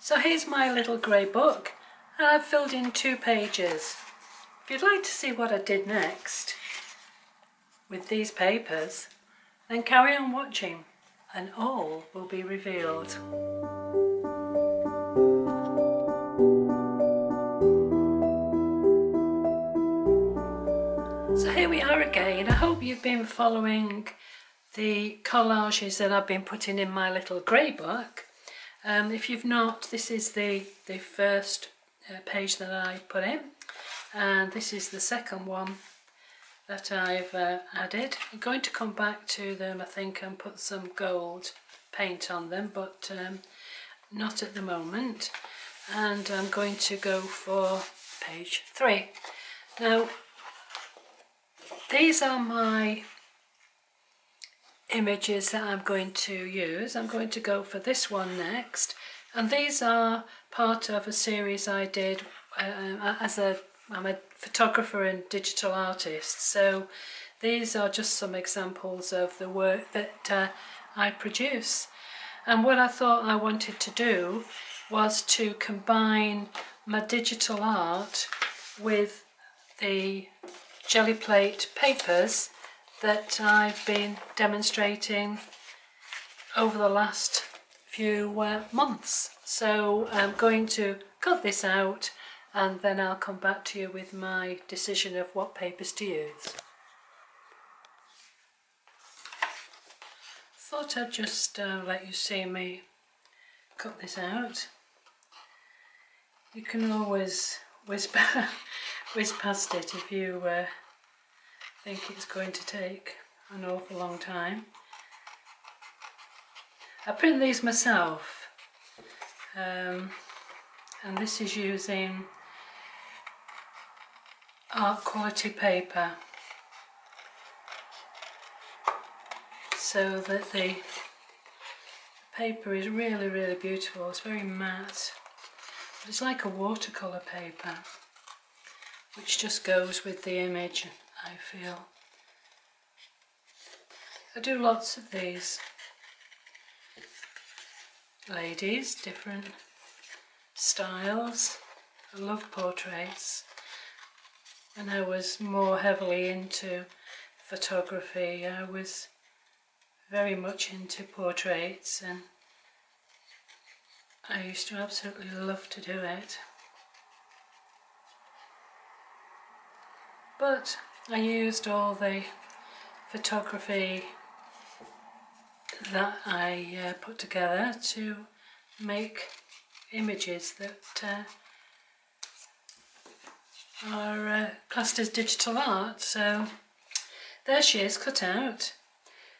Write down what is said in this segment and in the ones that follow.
So here's my little grey book, and I've filled in 2 pages. If you'd like to see what I did next with these papers, then carry on watching and all will be revealed. So here we are again. I hope you've been following the collages that I've been putting in my little grey book. If you've not, this is the first page that I put in, and this is the second one that I've added. I'm going to come back to them, I think, and put some gold paint on them, but not at the moment. And I'm going to go for page 3. Now, these are my images that I'm going to use. I'm going to go for this one next, and these are part of a series I did I'm a photographer and digital artist, so these are just some examples of the work that I produce. And what I thought I wanted to do was to combine my digital art with the jelly plate papers that I've been demonstrating over the last few months. So I'm going to cut this out and then I'll come back to you with my decision of what papers to use. Thought I'd just let you see me cut this out. You can always whiz past it if you think it's going to take an awful long time. I print these myself, and this is using art quality paper, so that the paper is really beautiful. It's very matte, but it's like a watercolour paper, which just goes with the image, I feel. I do lots of these ladies, different styles. I love portraits. When I was more heavily into photography, I was very much into portraits, and I used to absolutely love to do it. But I used all the photography that I put together to make images that are classed as digital art. So there she is, cut out.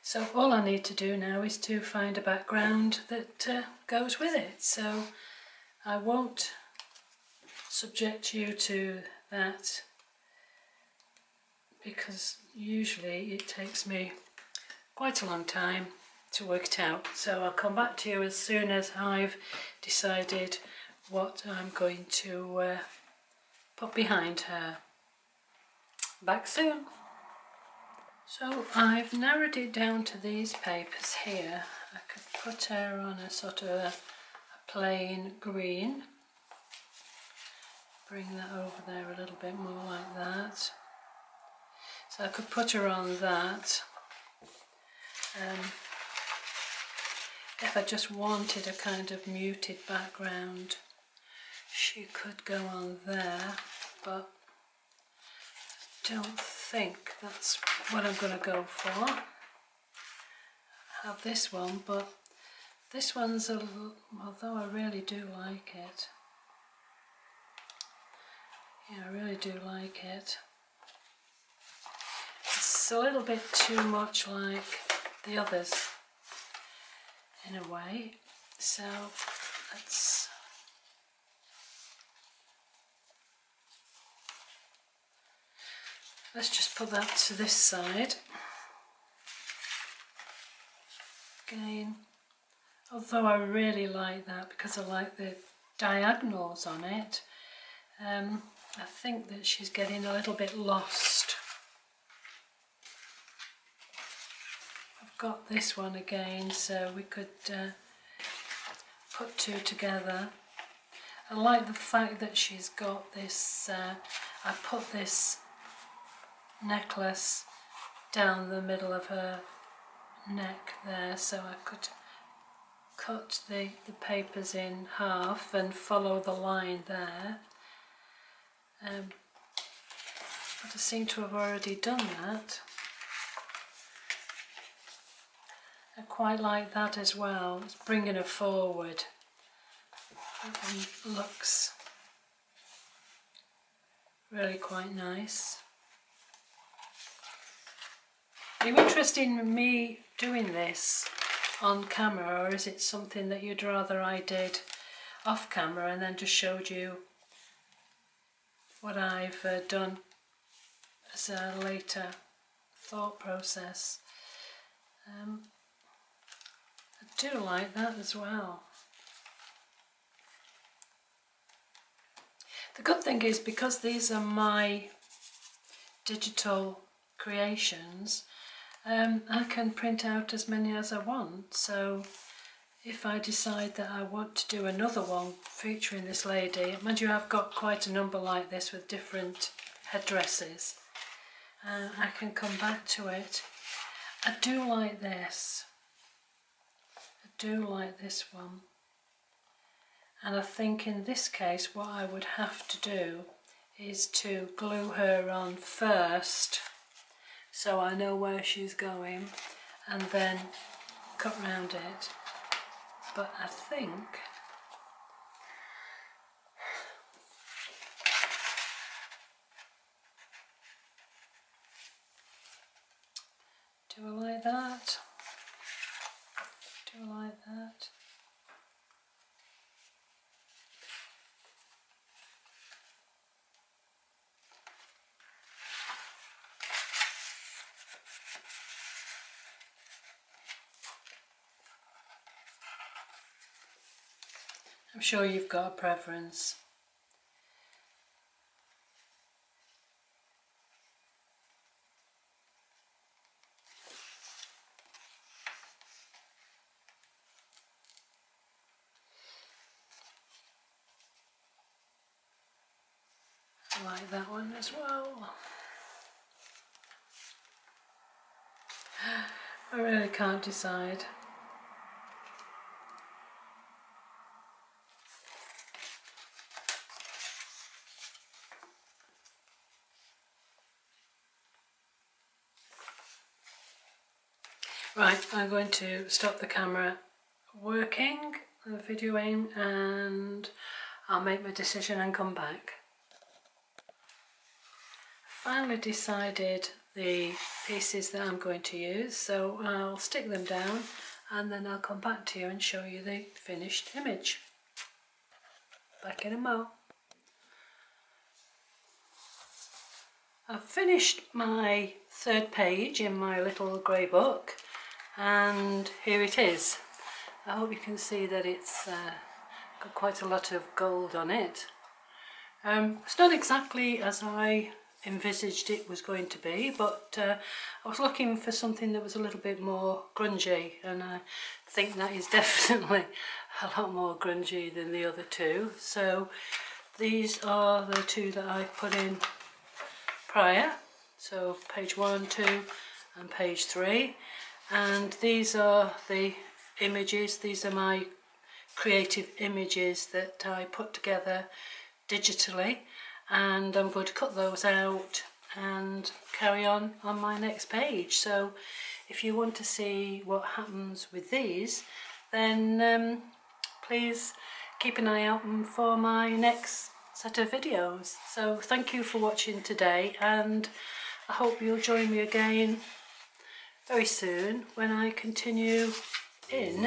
So all I need to do now is to find a background that goes with it. So I won't subject you to that, because usually it takes me quite a long time to work it out. So I'll come back to you as soon as I've decided what I'm going to put behind her. Back soon. So I've narrowed it down to these papers here. I could put her on a sort of a plain green. Bring that over there a little bit more like that. So I could put her on that. If I just wanted a kind of muted background, she could go on there, but I don't think that's what I'm going to go for. I have this one, but this one's a little, although I really do like it. Yeah, I really do like it. It's a little bit too much like the others in a way, so let's just put that to this side. Again, although I really like that because I like the diagonals on it, I think that she's getting a little bit lost. I've got this one again, so we could put 2 together I like the fact that she's got this, I put this necklace down the middle of her neck there, so I could cut the papers in half and follow the line there. But I seem to have already done that. I quite like that as well. It's bringing her forward. That one looks really quite nice. Are you interested in me doing this on camera, or is it something that you'd rather I did off camera and then just showed you what I've done as a later thought process? I do like that as well. The good thing is, because these are my digital creations, I can print out as many as I want. So if I decide that I want to do another one featuring this lady, mind you, I've got quite a number like this with different headdresses, I can come back to it. I do like this. I do like this one. And I think in this case what I would have to do is to glue her on first, so I know where she's going, and then cut round it. But I think do I like that? Do I like that? I'm sure you've got a preference. I like that one as well. I really can't decide. Right, I'm going to stop the camera working, videoing, and I'll make my decision and come back. Finally decided the pieces that I'm going to use, so I'll stick them down and then I'll come back to you and show you the finished image. Back in a mo. I've finished my third page in my little grey book, and here it is. I hope you can see that it's got quite a lot of gold on it. It's not exactly as I envisaged it was going to be, but I was looking for something that was a little bit more grungy, and I think that is definitely a lot more grungy than the other two. So these are the two that I've put in prior, so page 1, 2 and page 3, and these are the images. These are my creative images that I put together digitally, and I'm going to cut those out and carry on my next page. So if you want to see what happens with these, then please keep an eye out for my next set of videos. So thank you for watching today, and I hope you'll join me again very soon when I continue in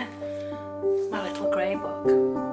my little grey book.